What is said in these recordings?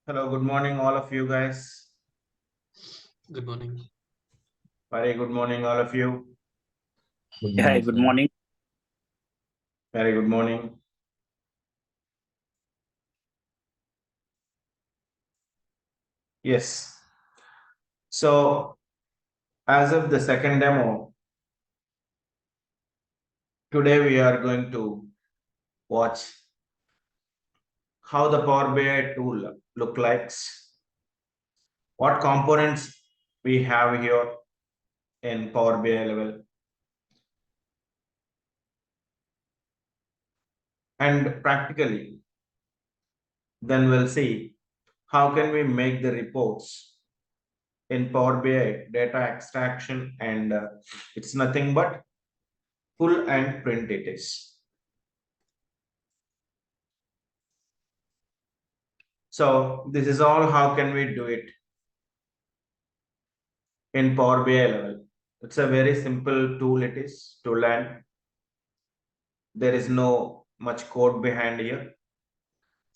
Hello, good morning, all of you guys. Good morning. Very good morning, all of you. Good Yeah, morning, good sir. morning. Very good morning. Yes. So, as of the second demo, today we are going to watch how the Power BI tool look likes, what components we have here in Power BI level, and practically, then we'll see how can we make the reports in Power BI data extraction, and it's nothing but pull and print it is. So this is all how can we do it in Power BI level. It's a very simple tool it is to learn. There is no much code behind here.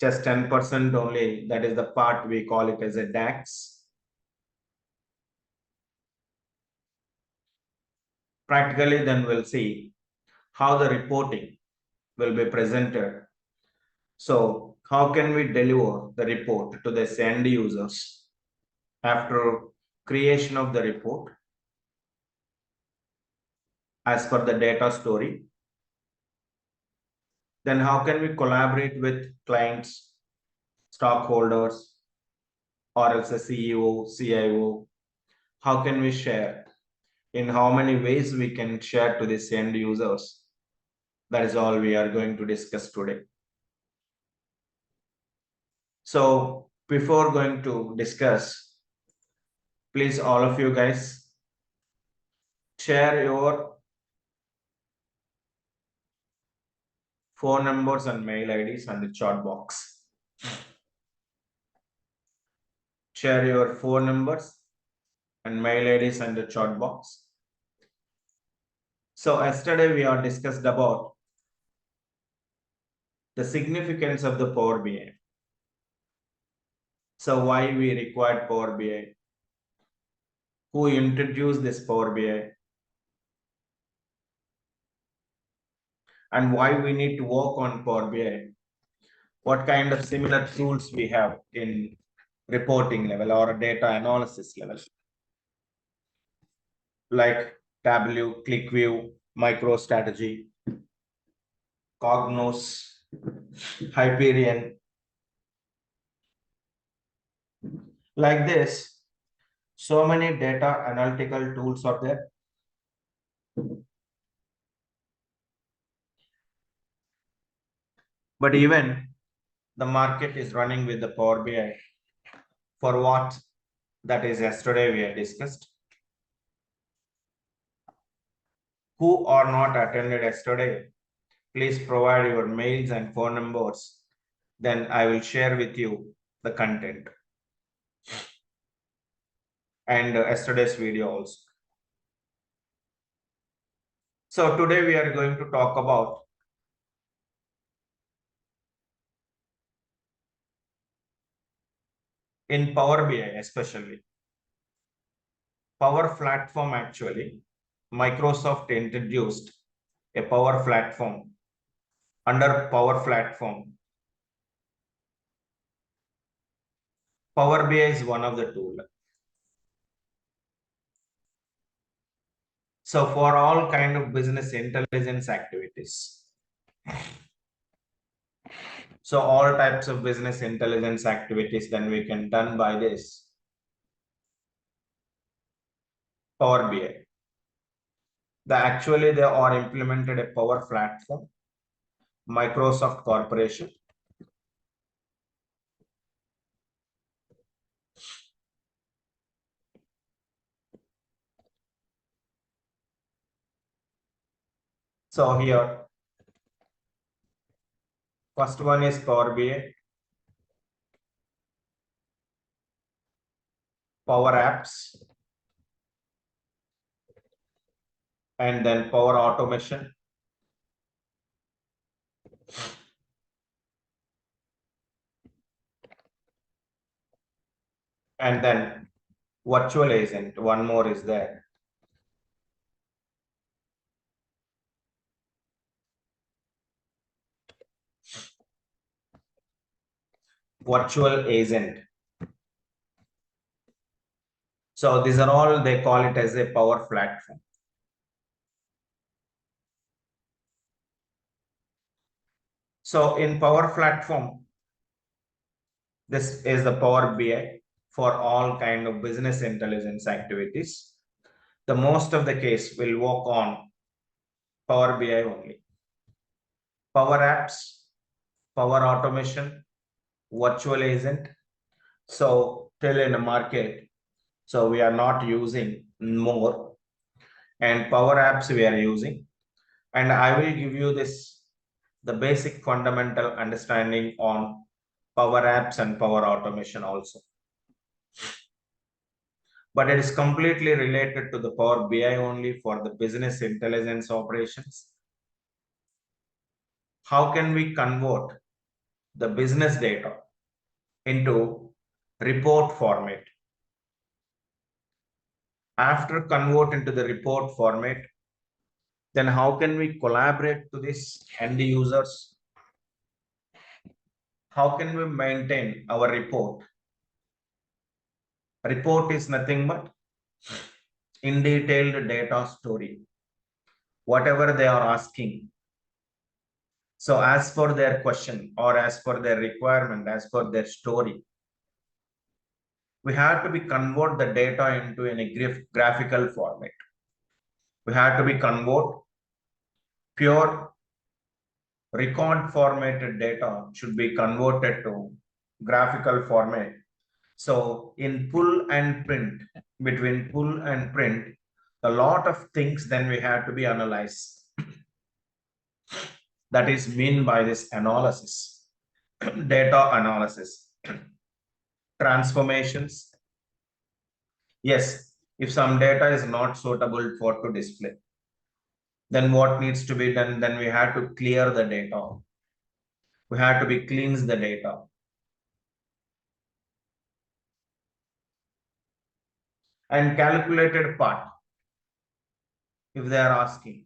Just 10% only. That is the part we call it as a DAX. Practically then we'll see how the reporting will be presented. So how can we deliver the report to the end users after creation of the report as per the data story? Then how can we collaborate with clients, stockholders, or else a CEO, CIO? How can we share? In how many ways we can share to the end users? That is all we are going to discuss today. So before going to discuss, please all of you guys share your phone numbers and mail IDs on the chat box. Share your phone numbers and mail IDs on the chat box. So yesterday we are discussed about the significance of the Power BI. So why we required Power BI? Who introduced this Power BI? And why we need to work on Power BI? What kind of similar tools we have in reporting level or data analysis level? Like Tableau, ClickView, MicroStrategy, Cognos, Hyperion. Like this, so many data analytical tools are there. But even the market is running with the Power BI for what? That is yesterday we had discussed. Who are not attended yesterday, please provide your mails and phone numbers. Then I will share with you the content and yesterday's video also. So today we are going to talk about in Power BI especially. Power Platform actually, Microsoft introduced a Power Platform. Under Power Platform, Power BI is one of the tools. So for all kind of business intelligence activities. So all types of business intelligence activities then we can done by this Power BI. Actually they are implemented a Power Platform, Microsoft Corporation. So here, first one is Power BI, Power Apps, and then Power Automation. And then virtual agent, one more is there. Virtual agent. So these are all, they call it as a power platform. So in power platform, this is the Power BI for all kind of business intelligence activities. The most of the case will work on Power BI only. Power apps, power automation, virtual agent. So till in the market, so we are not using more, and power apps we are using. And I will give you this, the basic fundamental understanding on power apps and power automation also. But it is completely related to the Power BI only for the business intelligence operations. How can we convert the business data into report format? After convert into the report format, then how can we collaborate to this end users? How can we maintain our report? Report is nothing but in detailed data story, whatever they are asking. So as per their question or as per their requirement, as per their story, we have to be convert the data into a graphical format. We have to be convert pure record formatted data should be converted to graphical format. So in pull and print, between pull and print, a lot of things then we have to be analyzed. That is mean by this analysis, data analysis, transformations. Yes, if some data is not suitable for to display, then what needs to be done? Then we have to clear the data. We have to be cleanse the data. And calculated part, if they are asking,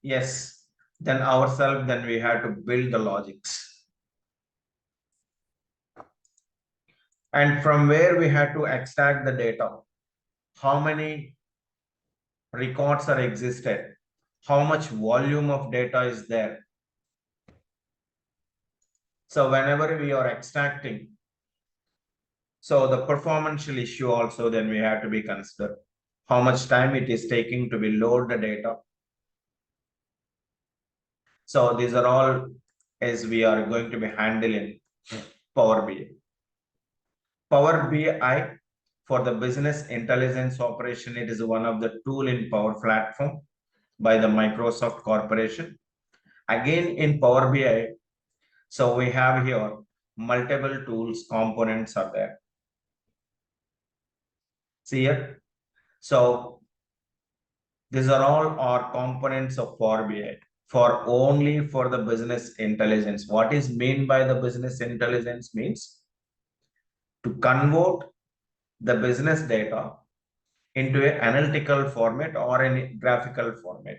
yes, then ourselves, then we have to build the logics. And from where we have to extract the data, how many records are existed, how much volume of data is there. So whenever we are extracting, so the performancial issue also, then we have to be considered. How much time it is taking to be load the data. So these are all as we are going to be handling Power BI. Power BI for the business intelligence operation, it is one of the tool in Power Platform by the Microsoft Corporation. Again in Power BI, so we have here multiple tools, components are there. See here. So these are all our components of Power BI for only for the business intelligence. What is mean by the business intelligence means to convert the business data into an analytical format or in graphical format.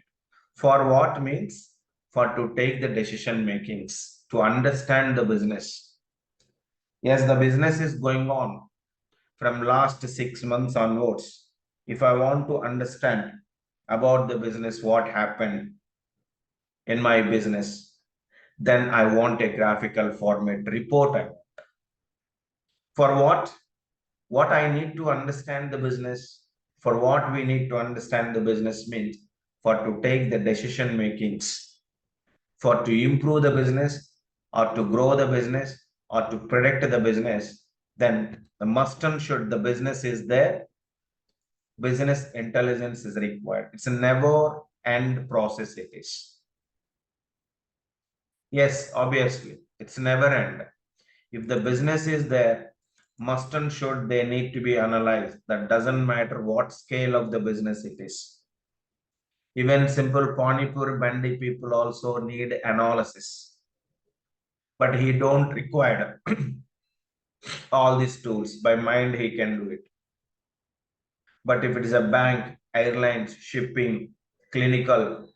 For what means? For to take the decision makings, to understand the business. Yes, the business is going on from last 6 months onwards. If I want to understand about the business, what happened in my business, then I want a graphical format report. For what? What I need to understand the business, for what we need to understand the business means for to take the decision makings, for to improve the business or to grow the business or to predict the business, then the must and should the business is there, business intelligence is required. It's a never end process it is. Yes, obviously, it's never end. If the business is there, must and should they need to be analyzed. That doesn't matter what scale of the business it is. Even simple Panipur Bandi people also need analysis. But he don't require all these tools. By mind, he can do it. But if it is a bank, airlines, shipping, clinical,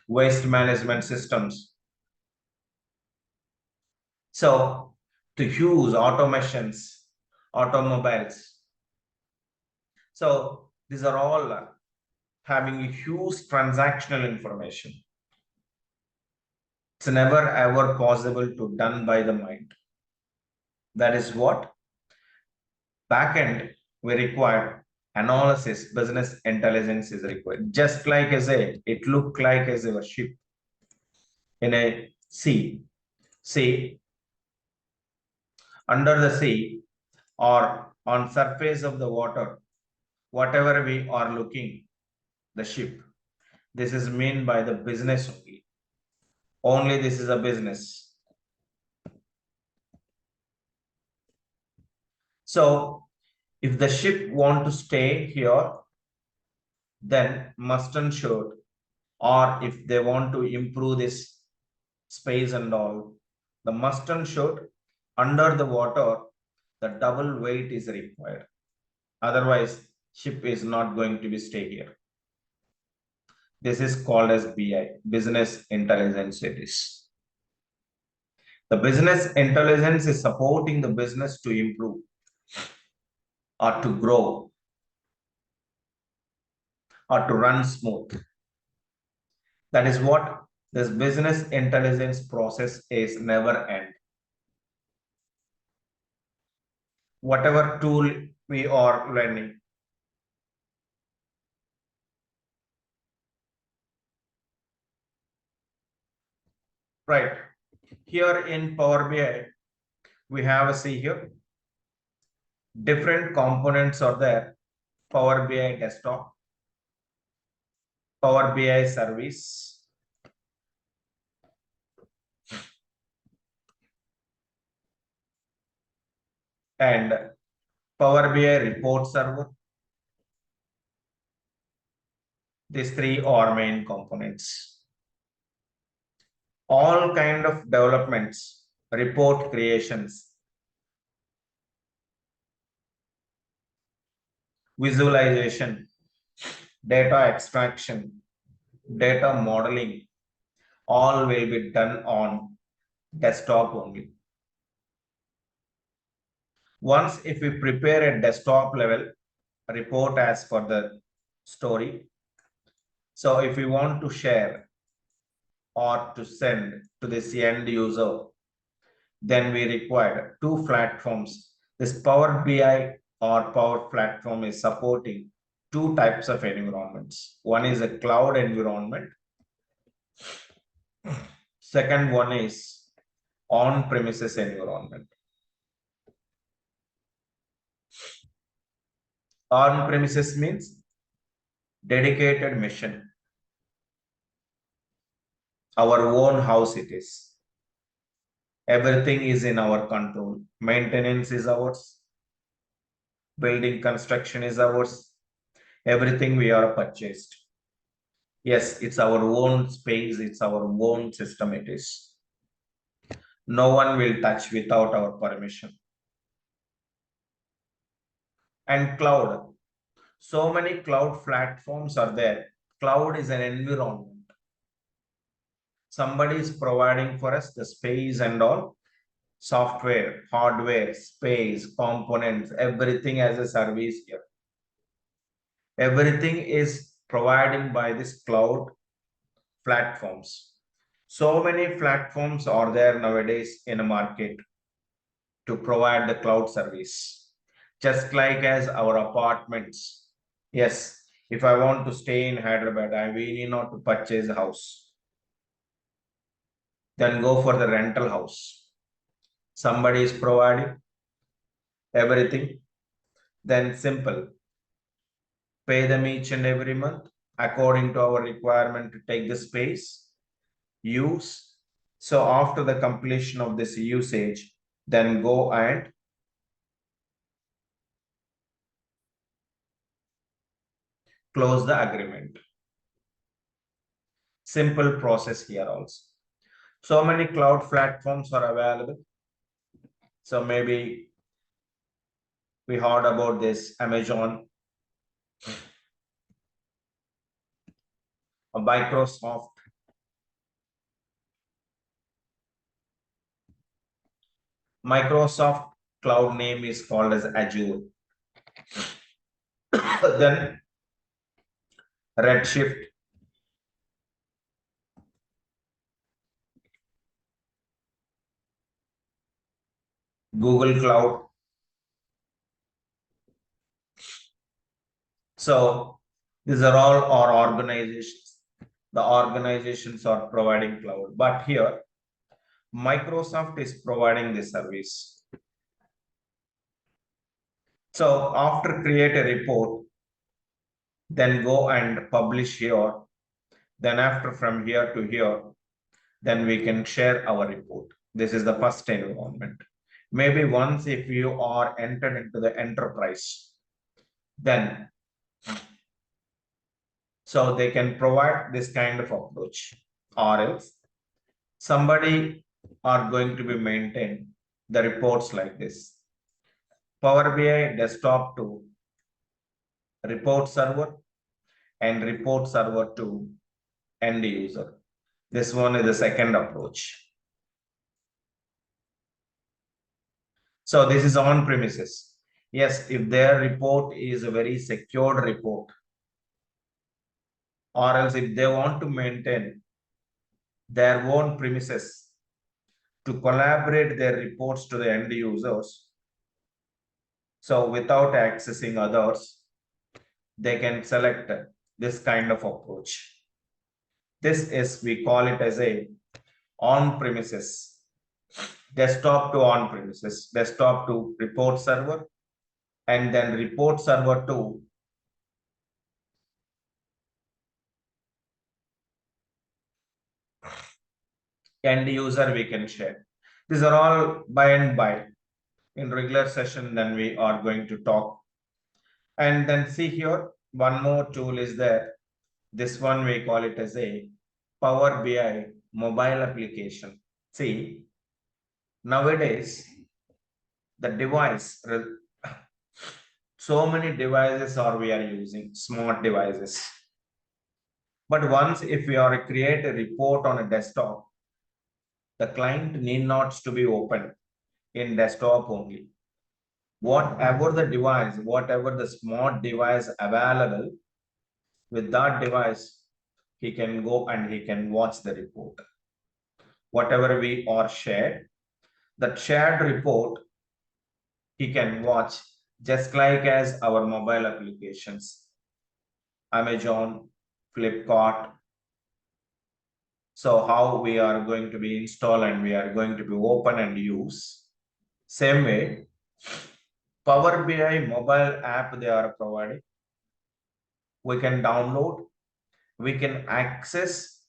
waste management systems, so to use automations, automobiles. So these are all having a huge transactional information. It's never ever possible to done by the mind. That is what backend we require analysis, business intelligence is required. Just like as it look like as a ship in a sea. Sea, under the sea or on surface of the water, whatever we are looking, the ship. This is meant by the business only. Only this is a business. So if the ship want to stay here, then must and should, or if they want to improve this space and all, the must and should under the water, the double weight is required. Otherwise, ship is not going to be stay here. This is called as BI, business intelligence it is. The business intelligence is supporting the business to improve or to grow or to run smooth. That is what this business intelligence process is never end. Whatever tool we are learning. Right. Here in Power BI, we have a see here. Different components are there. Power BI desktop, Power BI service, and Power BI report server. These three are main components. All kind of developments, report creations, visualization, data extraction, data modeling, all will be done on desktop only. Once if we prepare a desktop level report as for the story, so if we want to share or to send to this end user, then we require two platforms. This Power BI or Power Platform is supporting two types of environments. One is a cloud environment. Second one is on-premises environment. On-premises means dedicated mission. Our own house it is. Everything is in our control. Maintenance is ours. Building construction is ours. Everything we are purchased. Yes, it's our own space. It's our own system it is. No one will touch without our permission. And cloud. So many cloud platforms are there. Cloud is an environment. Somebody is providing for us the space and all. Software, hardware, space, components, everything as a service here. Everything is provided by this cloud platforms. So many platforms are there nowadays in a market to provide the cloud service. Just like as our apartments. Yes, if I want to stay in Hyderabad, I really need not to purchase a house. Then go for the rental house. Somebody is providing everything. Then simple. Pay them each and every month according to our requirement to take the space, use. So after the completion of this usage, then go and close the agreement. Simple process here also. So many cloud platforms are available. So maybe we heard about this Amazon or Microsoft. Microsoft cloud name is called as Azure. Then Redshift, Google Cloud. So these are all our organizations. The organizations are providing cloud, but here Microsoft is providing the service. So after create a report, then go and publish here. Then after from here to here, then we can share our report. This is the first environment. Maybe once if you are entered into the enterprise, then so they can provide this kind of approach, or else somebody are going to be maintained the reports like this. Power BI desktop to report server and report server to end user. This one is the second approach. So this is on premises. Yes, if their report is a very secured report, or else if they want to maintain their own premises to collaborate their reports to the end users, so without accessing others, they can select this kind of approach. This is, we call it as a on-premises, desktop to on-premises, desktop to report server, and then report server to end user we can share. These are all by and by. In regular session, then we are going to talk. And then see here, one more tool is there. This one we call it as a Power BI mobile application. See, nowadays, the device, so many devices are we are using, smart devices. But once if we are create a report on a desktop, the client need not to be open in desktop only. Whatever the device, whatever the smart device available, with that device, he can go and he can watch the report. Whatever we are shared, that shared report, he can watch just like as our mobile applications, Amazon, Flipkart. So how we are going to be install and we are going to be open and use. Same way, Power BI mobile app they are providing. We can download, we can access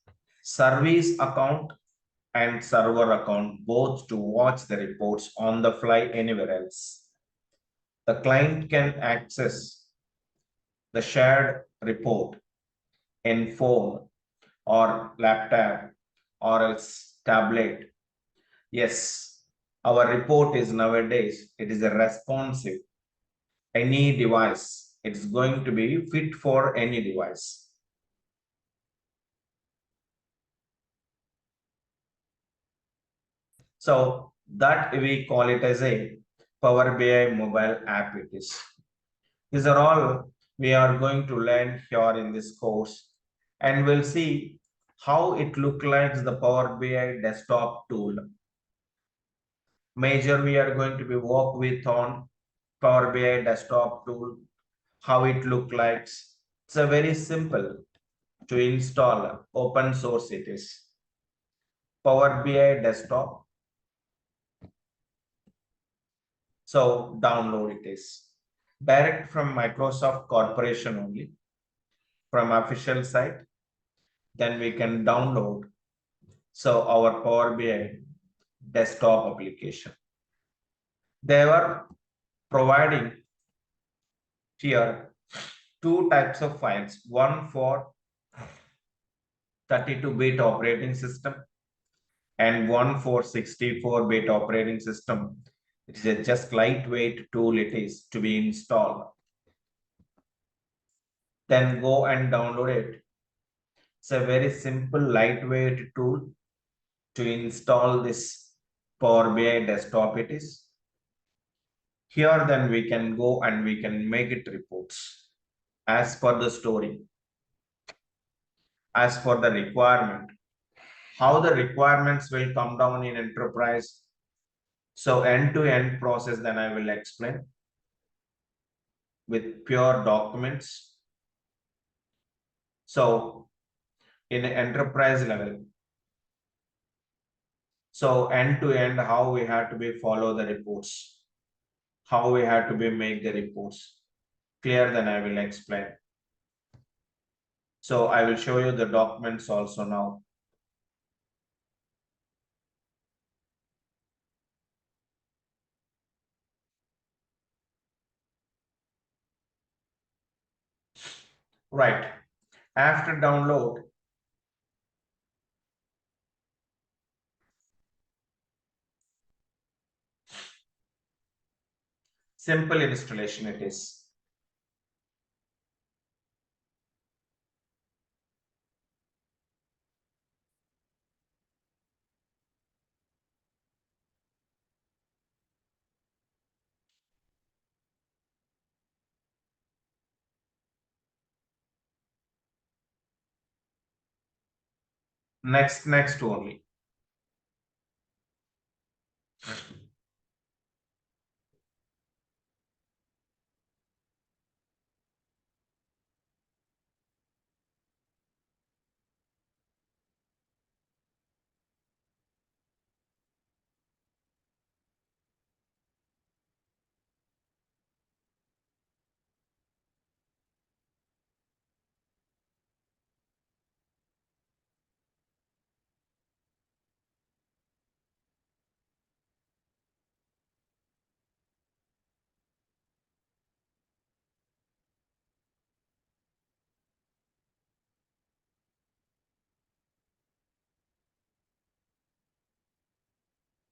service account and server account both to watch the reports on the fly anywhere else. The client can access the shared report in phone or laptop or else tablet. Yes, our report is nowadays, it is a responsive. Any device, it's going to be fit for any device. So that we call it as a Power BI mobile app it is. These are all we are going to learn here in this course, and we'll see how it looks like the Power BI desktop tool. Major we are going to be work with on Power BI desktop tool, how it look like. It's a very simple to install, open source it is. Power BI desktop. So download it is. Direct from Microsoft Corporation only, from official site. Then we can download. So our Power BI desktop application. They were providing here two types of files, one for 32-bit operating system and one for 64-bit operating system. It is a just lightweight tool it is to be installed. Then go and download it. It's a very simple lightweight tool to install this Power BI desktop it is. Here then we can go and we can make it reports as per the story, as for the requirement, how the requirements will come down in enterprise. So end-to-end process then I will explain with pure documents. So in enterprise level, so end-to-end how we have to be follow the reports, how we have to be make the reports clear, then I will explain. So I will show you the documents also now. Right. After download, simple installation it is. Next only.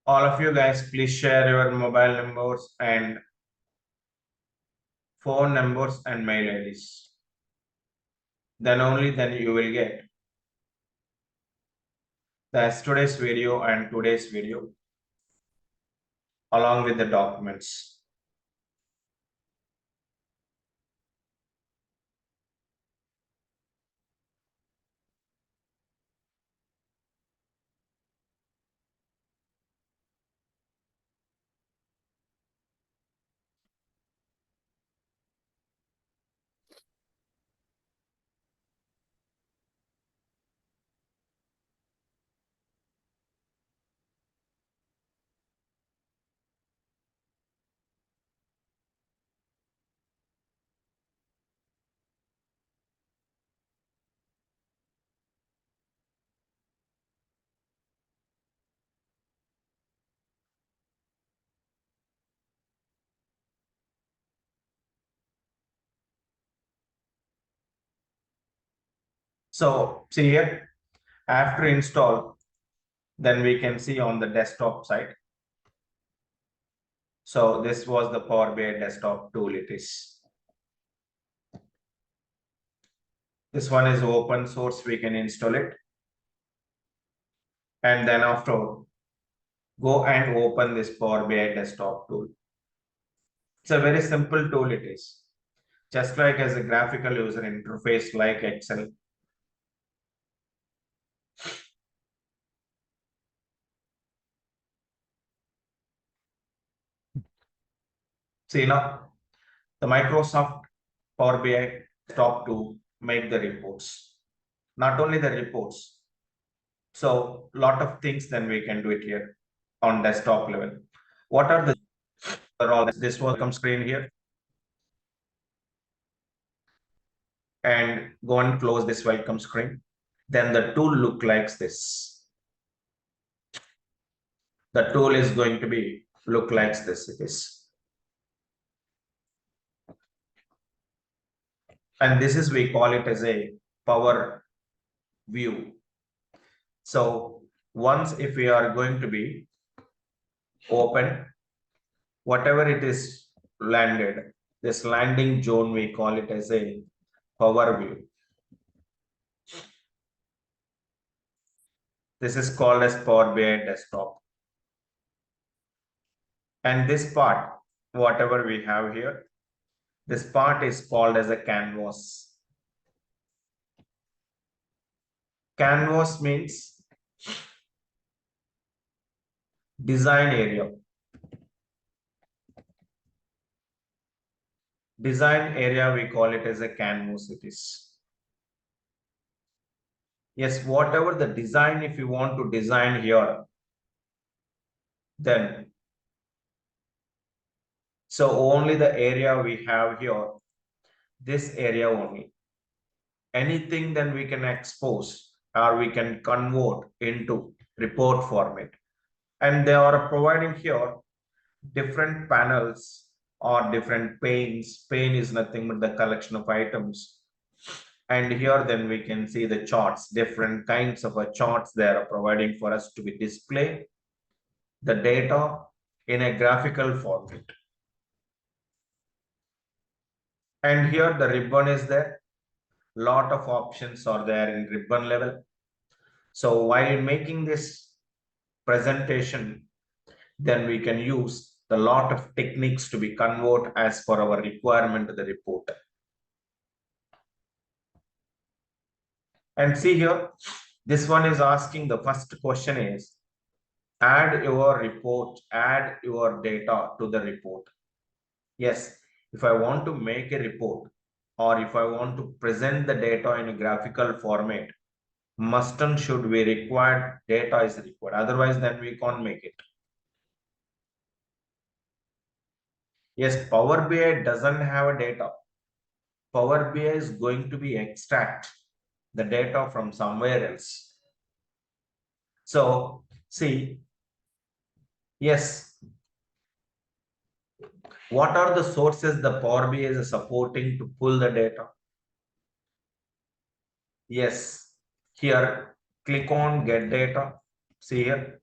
All of you guys, please share your mobile numbers and phone numbers and mail IDs. Then only then you will get today's video and today's video along with the documents. So see here, after install, then we can see on the desktop side. So this was the Power BI desktop tool it is. This one is open source, we can install it. And then after, go and open this Power BI desktop tool. It's a very simple tool it is. Just like as a graphical user interface like Excel. See now, the Microsoft Power BI desktop to make the reports. Not only the reports. So lot of things then we can do it here on desktop level. What are the this welcome screen here? And go and close this welcome screen. Then the tool look like this. The tool is going to be look like this it is. And this is we call it as a power view. So once if we are going to be open whatever it is landed, this landing zone, we call it as a power view. This is called as Power BI desktop. And this part, whatever we have here, this part is called as a canvas. Canvas means design area. Design area, we call it as a canvas. It is. Yes, whatever the design, if you want to design here, then so only the area we have here, this area only. Anything then we can expose or we can convert into report format. And they are providing here different panels or different panes. Pane is nothing but the collection of items. And here then we can see the charts, different kinds of charts they are providing for us to be display the data in a graphical format. And here the ribbon is there. Lot of options are there in ribbon level. So while making this presentation, then we can use the lot of techniques to be convert as per our requirement to the report. And see here, this one is asking, the first question is, add your report, add your data to the report. Yes, if I want to make a report or if I want to present the data in a graphical format, must and should be required, data is required. Otherwise, then we can't make it. Yes, Power BI doesn't have a data. Power BI is going to be extract the data from somewhere else. So, see, yes, what are the sources the Power BI is supporting to pull the data? Yes, here, click on get data. See here.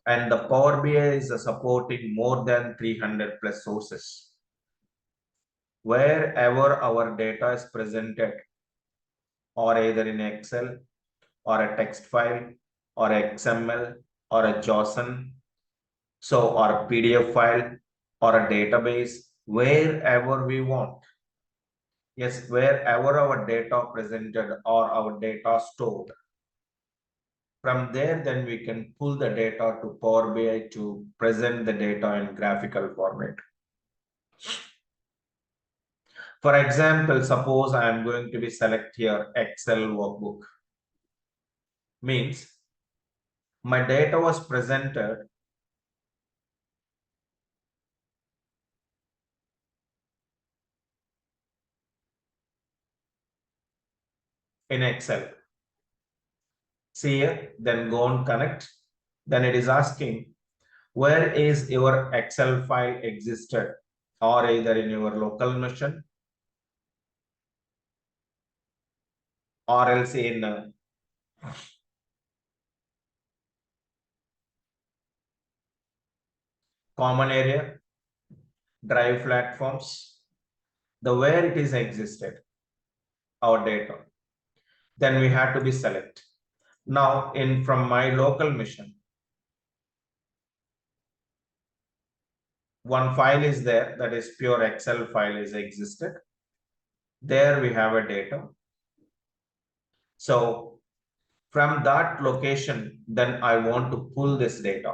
And the Power BI is supporting more than 300 plus sources. Wherever our data is presented, or either in Excel, or a text file, or XML, or a JSON, so or a PDF file, or a database, wherever we want. Yes, wherever our data presented or our data stored. From there, then we can pull the data to Power BI to present the data in graphical format. For example, suppose I am going to be select here Excel workbook. Means my data was presented in Excel. See here, then go and connect. Then it is asking, where is your Excel file existed, or either in your local machine or else in common area, drive platforms, the where it is existed, our data. Then we have to be select. Now in from my local machine, one file is there, that is pure Excel file is existed. There we have a data. So from that location, then I want to pull this data.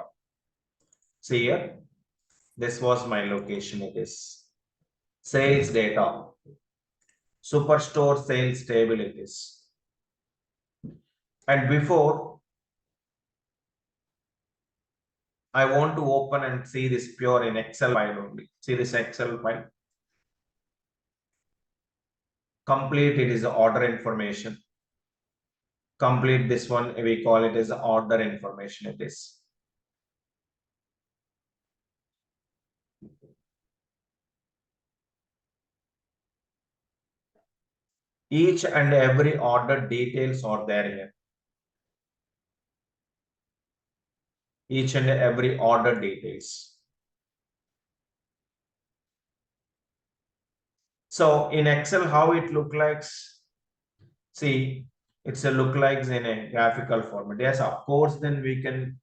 See here, this was my location. It is sales data, superstore sales table it is. And before I want to open and see this pure in Excel file only. See this Excel file. Complete, it is order information. Complete, this one we call it as order information. It is. Each and every order details are there here. Each and every order details. So in Excel, how it look like? See, it's a look like in a graphical format. Yes, of course, then we can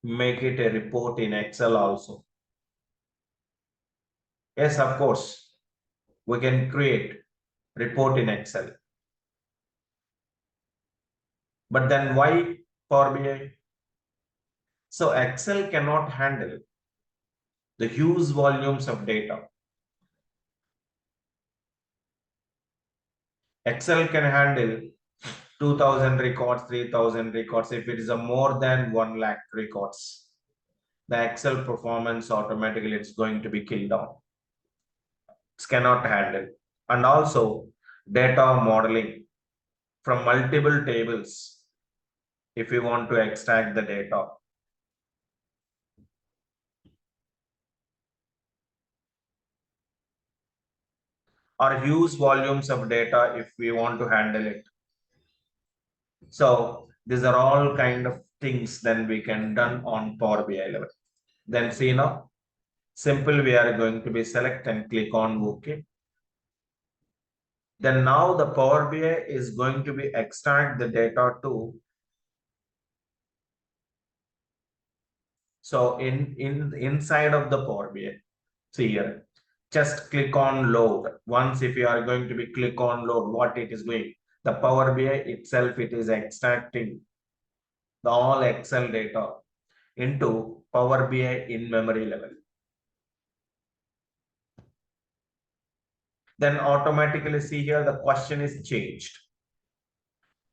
make it a report in Excel also. Yes, of course, we can create report in Excel. But then why Power BI? So Excel cannot handle the huge volumes of data. Excel can handle 2000 records, 3000 records. If it is a more than 1 lakh records, the Excel performance automatically it's going to be killed down. It cannot handle. And also data modeling from multiple tables if you want to extract the data. Or huge volumes of data if we want to handle it. So these are all kind of things then we can done on Power BI level. Then see now, simple we are going to be select and click on OK. Then now the Power BI is going to be extract the data to. So inside of the Power BI, see here, just click on load. Once if you are going to be click on load, what it is doing, the Power BI itself, it is extracting the all Excel data into Power BI in memory level. Then automatically see here the question is changed.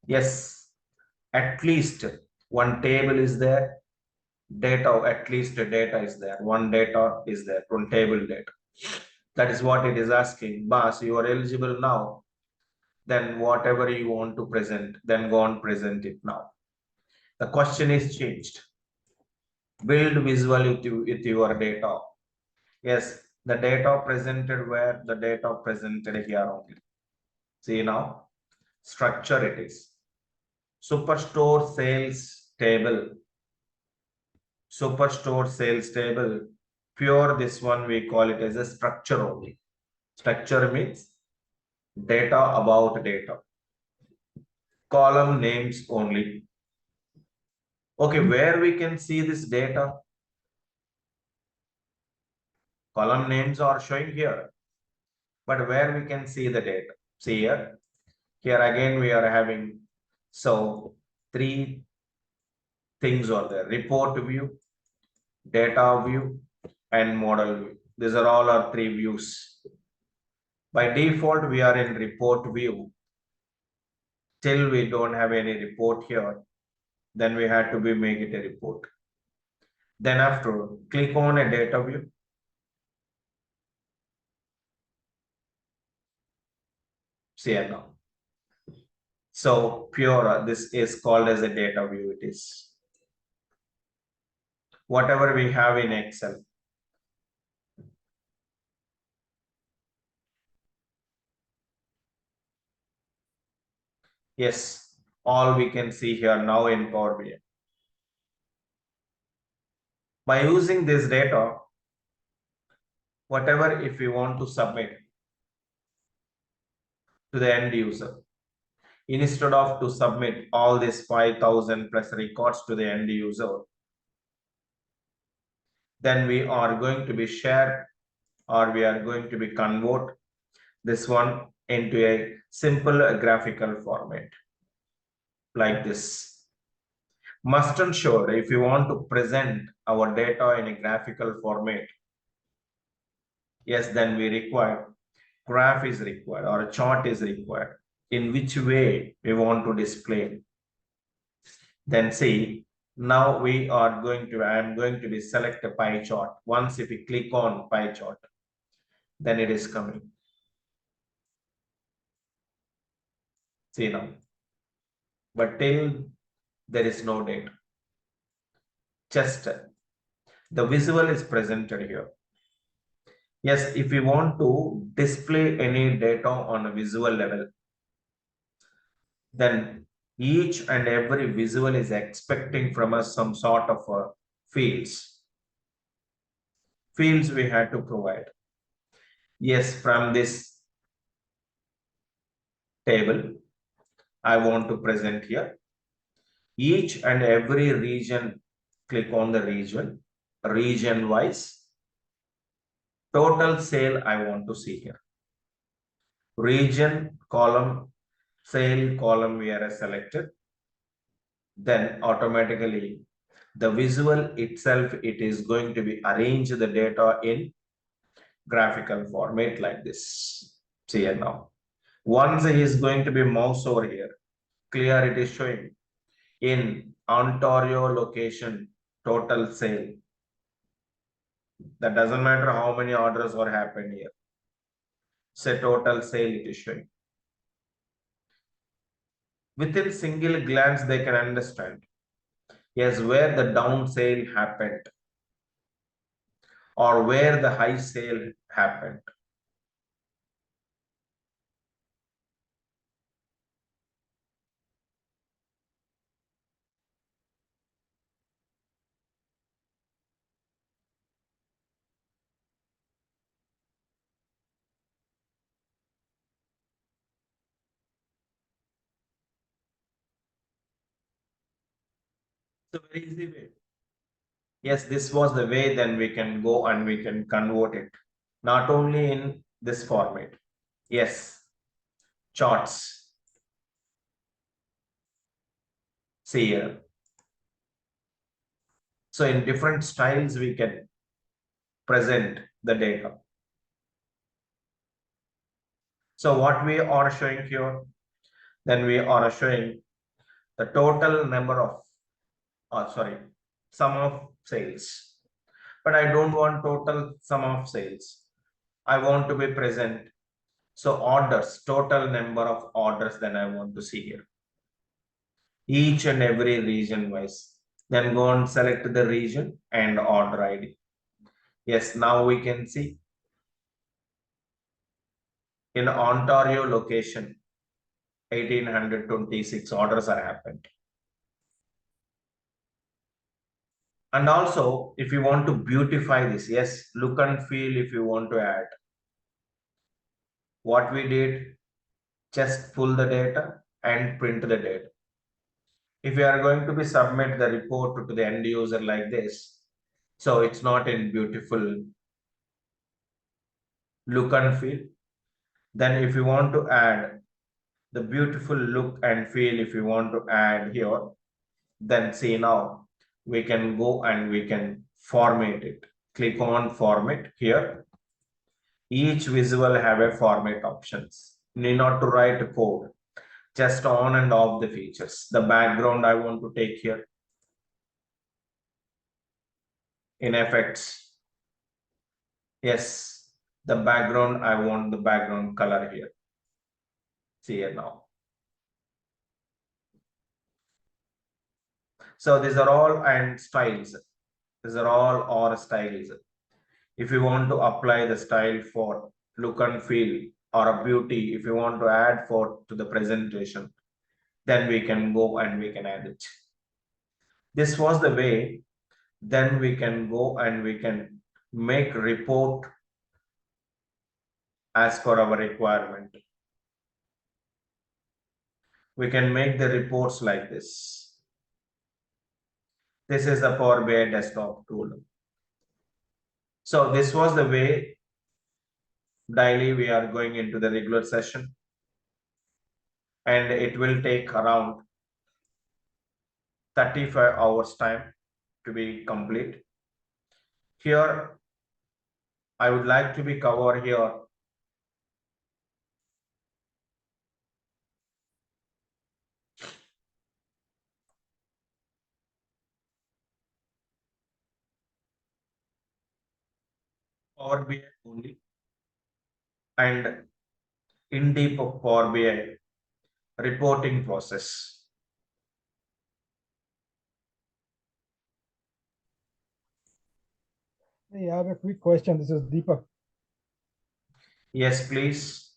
Yes, at least one table is there, data, at least the data is there, one data is there, one table data. That is what it is asking. Boss, you are eligible now. Then whatever you want to present, then go on present it now. The question is changed. Build visual with your data. Yes, the data presented where the data presented here only. See now, structure it is. Superstore sales table. Superstore sales table. Pure this one we call it as a structure only. Structure means data about data. Column names only. Okay, where we can see this data? Column names are showing here. But where we can see the data? See here. Here again we are having, so three things are there: report view, data view, and model view. These are all our three views. By default, we are in report view. Till we don't have any report here, then we had to be make it a report. Then after, click on a data view. See here now. So pure, this is called as a data view. It is whatever we have in Excel. Yes, all we can see here now in Power BI. By using this data, whatever if we want to submit to the end user, instead of to submit all this 5,000 plus records to the end user, then we are going to be share, or we are going to be convert this one into a simple graphical format like this. Must ensure if you want to present our data in a graphical format, yes, then we require graph is required or a chart is required. In which way we want to display. Then see, now we are going to, I am going to be select a pie chart. Once if we click on pie chart, then it is coming. See now. But till there is no data. Just the visual is presented here. Yes, if we want to display any data on a visual level, then each and every visual is expecting from us some sort of fields. Fields we had to provide. Yes, from this table I want to present here. Each and every region, click on the region wise. Total sale I want to see here. Region column, sale column we are selected. Then automatically the visual itself, it is going to be arrange the data in graphical format like this. See here now. Once he is going to be mouse over here, clear it is showing in Ontario location total sale. That doesn't matter how many orders were happened here. Say total sale it is showing. Within single glance they can understand, yes, where the down sale happened or where the high sale happened. It's a very easy way. Yes, this was the way, then we can go and we can convert it. Not only in this format. Yes, charts. See here. So in different styles, we can present the data. So what we are showing here, then we are showing the total number of, sum of sales. But I don't want total sum of sales. I want to be present. So orders, total number of orders, then I want to see here. Each and every region wise. Then go and select the region and order ID. Yes, now we can see in Ontario location, 1826 orders are happened. And also, if you want to beautify this, yes, look and feel if you want to add. What we did, just pull the data and print the data. If you are going to be submit the report to the end user like this, so it's not in beautiful look and feel. Then if you want to add the beautiful look and feel, if you want to add here, then see now we can go and we can format it. Click on format here. Each visual have a format options. Need not to write code, just on and off the features. The background I want to take here. In effects, yes, the background, I want the background color here. See here now. So these are all and styles. These are all or styles. If you want to apply the style for look and feel or a beauty, if you want to add for to the presentation, then we can go and we can add it. This was the way. Then we can go and we can make report as per our requirement. We can make the reports like this. This is the Power BI desktop tool. So this was the way daily we are going into the regular session, and it will take around 35 hours time to be complete. Here, I would like to be cover here Power BI only and in deep of Power BI reporting process. Hey, I have a quick question. This is Deepak. Yes, please.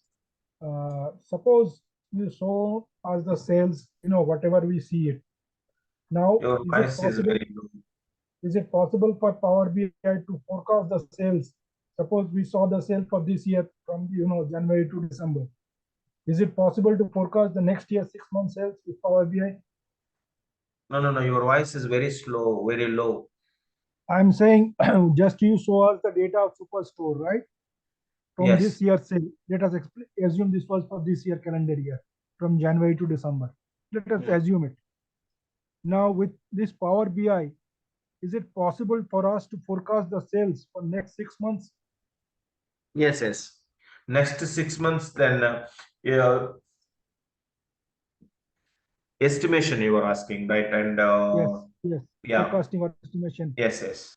Suppose you show us the sales, whatever we see it. Now, Your voice is very low. is it possible for Power BI to forecast the sales? Suppose we saw the sale for this year from, January to December. Is it possible to forecast the next year 6 months sales with Power BI? No. Your voice is very slow, very low. I'm saying just you show us the data of Superstore, right? From this Yes. year's sale. Let us assume this was for this year calendar year, from January to December. Let us assume it. Now with this Power BI, is it possible for us to forecast the sales for next 6 months? Yes. Next 6 months, then yeah, estimation you were asking, right? And Yes. yeah, Forecasting or estimation. yes.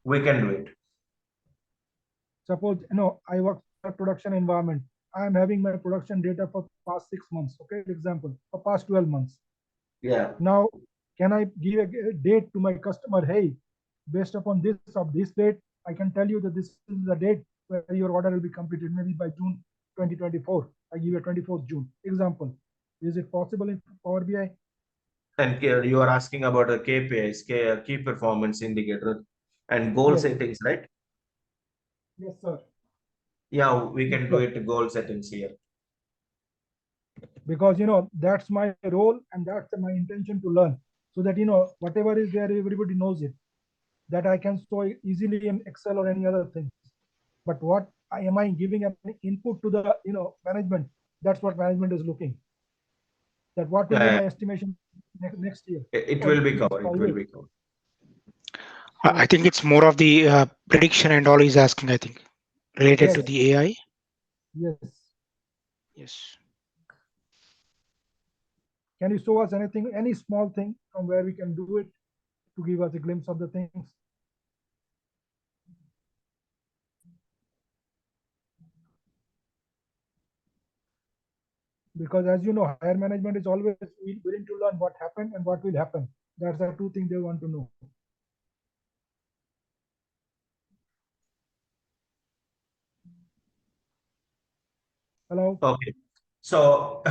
We can do it. Suppose I work for a production environment. I am having my production data for past 6 months. Okay, example, for past 12 months. Yeah. Now, can I give a date to my customer? Hey, based upon this date, I can tell you that this is the date where your order will be completed, maybe by June 2024. I give you 24th June. Example. Is it possible in Power BI? And you are asking about the KPIs, key performance indicator, and goal Yes. settings, right? Yes, sir. Yeah, we Yes, can do sir. it goal settings here. Because that's my role and that's my intention to learn. So that whatever is there, everybody knows it. That I can store easily in Excel or any other things. But what am I giving an input to the management? That's what management is looking. That what will be Yeah, my estimation next year it or will be next covered. It 5 years. will be covered. I think it's more of the prediction and all he's asking, I think, related to Yes, the AI. yes. Yes. Can you show us anything, any small thing from where we can do it to give us a glimpse of the things? Because as you know, higher management is always willing to learn what happened and what will happen. That's the two things they want to know. Hello? Okay. So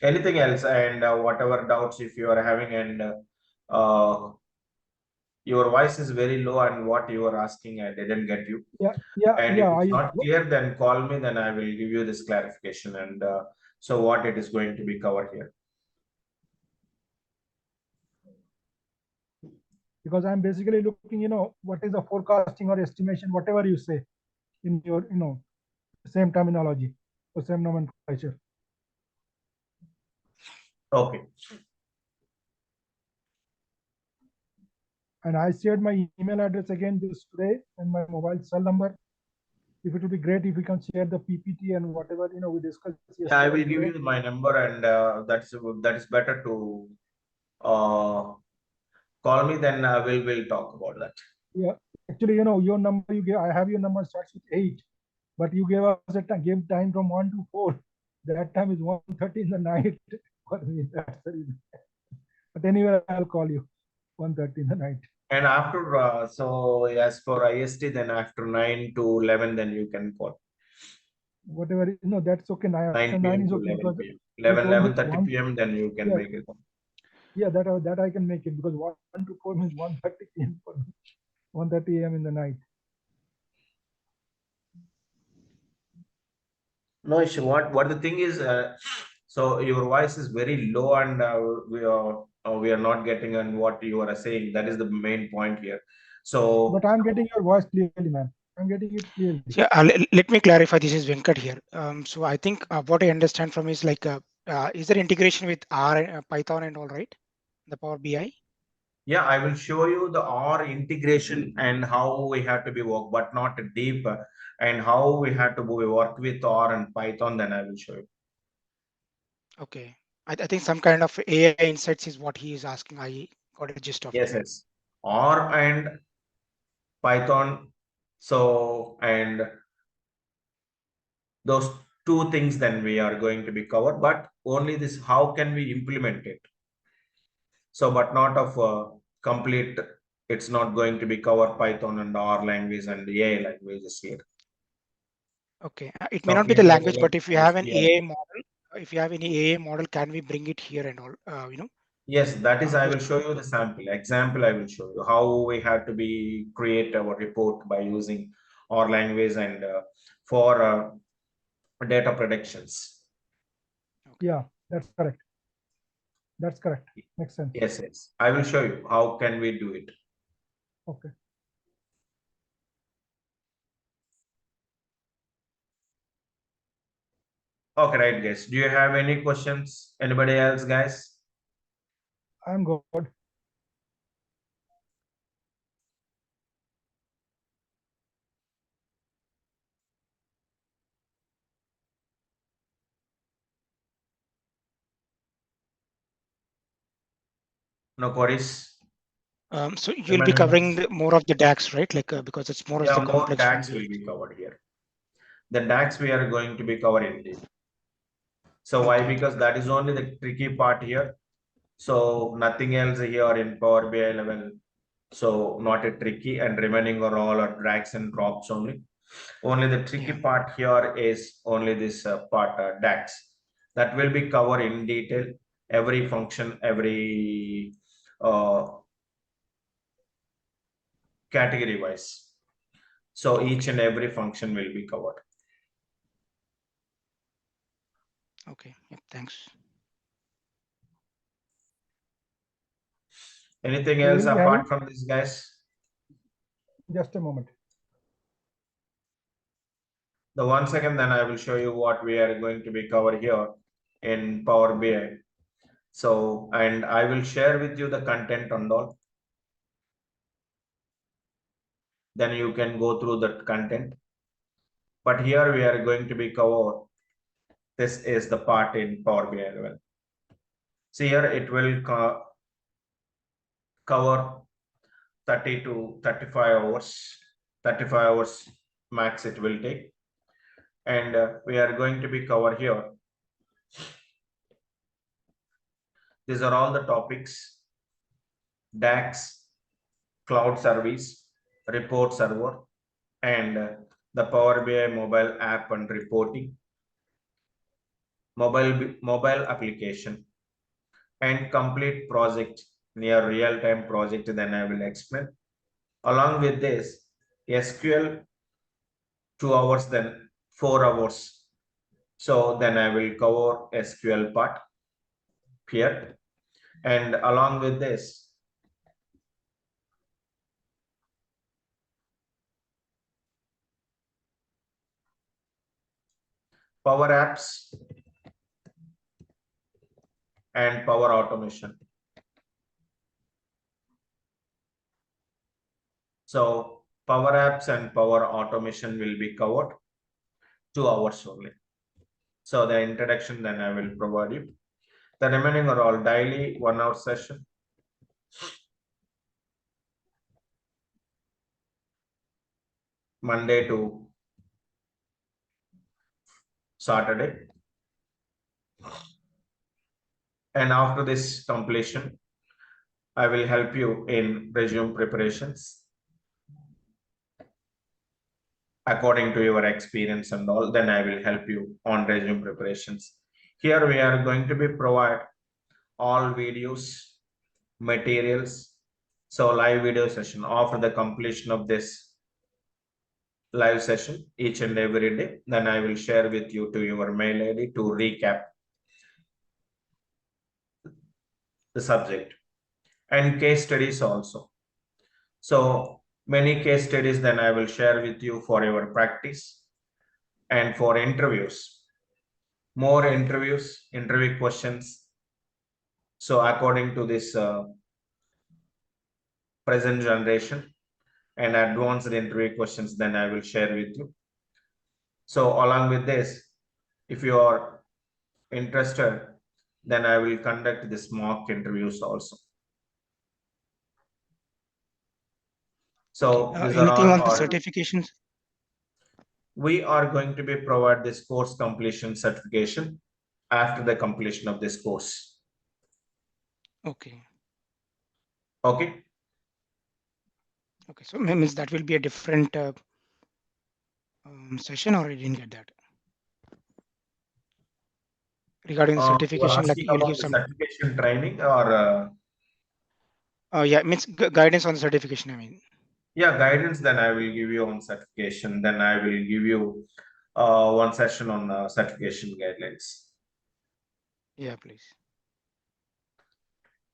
anything else, and whatever doubts if you are having, and your voice is very low, and what you are asking, I didn't get you. And if Yeah. it's not clear, then call me, then I will give you this clarification. And so what it is going to be covered here. Because I'm basically looking, what is the forecasting or estimation, whatever you say in your, same terminology or same nomenclature. Okay. And I shared my email address again this today and my mobile cell number. If it would be great if we can share the PPT and whatever we discussed yesterday. Yeah, I will give you my number, and that is better to call me. Then we'll talk about that. Yeah, actually, your number you gave, I have your number starts with 8, but you gave us gave time from 1 to 4. That time is 1:30 in the night for me. That's the reason. But anyway, I'll call you 1:30 in the night. And after so as for IST, then after 9 to 11, then you can call. Whatever, that's okay. 9 After 9 p.m. is to okay 11 because p.m. you 11, told me 11:30 one. p.m. Then you can Yeah, make it. yeah, that I can make it because 1 to 4 means 1:30 p.m. for me. 1:30 a.m. in the night. No issue. What the thing is, so your voice is very low, and we are not getting on what you are saying. That is the main point here. So But I'm getting your voice clearly, man. I'm getting it clearly. Yeah, let me clarify. This is Venkat here. So I think what I understand from is like, is there integration with R, Python and all, right? The Power BI? yeah, I will show you the R integration and how we have to be work, but not deep, and how we have to be work with R and Python. Then I will show you. Okay. I think some kind of AI insights is what he is asking. I got a gist of it. Yes. R and Python. So, and those two things then we are going to be covered, but only this, how can we implement it? So, but not of complete, it's not going to be cover Python and R language and AI languages here. Okay. It may not be Talking the about language, but if you have an SPI. AI model, if you have any AI model, can we bring it here and all? Yes, that is, I will Just show you the sample example. I will show you how we have to be create our report by using R language, and for data predictions. Yeah, that's correct. That's correct. Makes sense. Yes, yes. I will show you how can we do it. Okay. Okay, right, guys. Do you have any questions? Anybody else, guys? I'm good. No queries? So you'll be Remaining covering ones? more of the DAX, right? Like because it's more of Yeah, the more complex one. DAX will be covered here. The DAX we are going to be covering it. So why? Okay. Because that is only the tricky part here. So nothing else here in Power BI level. So not a tricky, and remaining are all are drags and drops only. Only the tricky Yeah. part here is only this part DAX. That will be covered in detail. Every function, every uh, category wise. So each and every function will be covered. Okay. Yep. Thanks. Anything We else will be having apart from this, guys? just a moment. The 1 second, then I will show you what we are going to be covered here in Power BI. So, and I will share with you the content and all. Then you can go through that content. But here we are going to be covered. This is the part in Power BI level. See here, it will cover 30 to 35 hours. 35 hours max it will take. And we are going to be covered here. These are all the topics: DAX, cloud service, report server, and the Power BI mobile app and reporting, mobile application, and complete project near real-time project. Then I will explain. Along with this, SQL 2 hours, then 4 hours. So then I will cover SQL part here. And along with this, Power Apps and Power Automation. So Power Apps and Power Automation will be covered 2 hours only. So the introduction, then I will provide you. The remaining are all daily 1 hour session. Monday to Saturday. And after this completion, I will help you in resume preparations according to your experience and all. Then I will help you on resume preparations. Here we are going to be provide all videos, materials. So live video session after the completion of this live session each and every day. Then I will share with you to your mail ID to recap the subject, and case studies also. So many case studies then I will share with you for your practice. And for interviews, more interviews, interview questions. So according to this present generation and advanced interview questions, then I will share with you. So along with this, if you are interested, then I will conduct this mock interviews also. So these are Anything all on the our, certifications? we are going to be provide this course completion certification after the completion of this course. Okay. Okay. Okay. So means that will be a different session, or I didn't get that. Regarding the You are certification, like asking you'll about give the some. certification training or Yeah, means guidance on the certification. I mean. yeah, guidance. Then I will give you on certification. Then I will give you one session on certification guidelines. Yeah, please.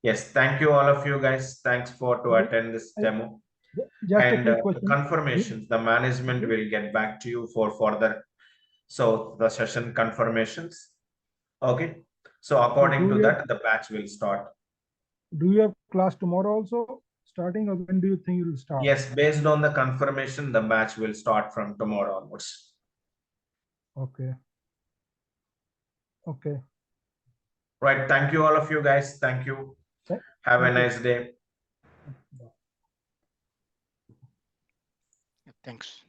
Yes, thank you all of you guys. Thanks for to attend this demo. Just a And quick question. confirmations, the management will get back to you for further. So the session confirmations. Okay. So according to that, the batch will start. Do you have class tomorrow also starting, or when do you think you will start? Yes, based on the confirmation, the batch will start from tomorrow onwards. Okay. Okay. Right. Thank you all of you guys. Thank you. Have a nice day. Thanks.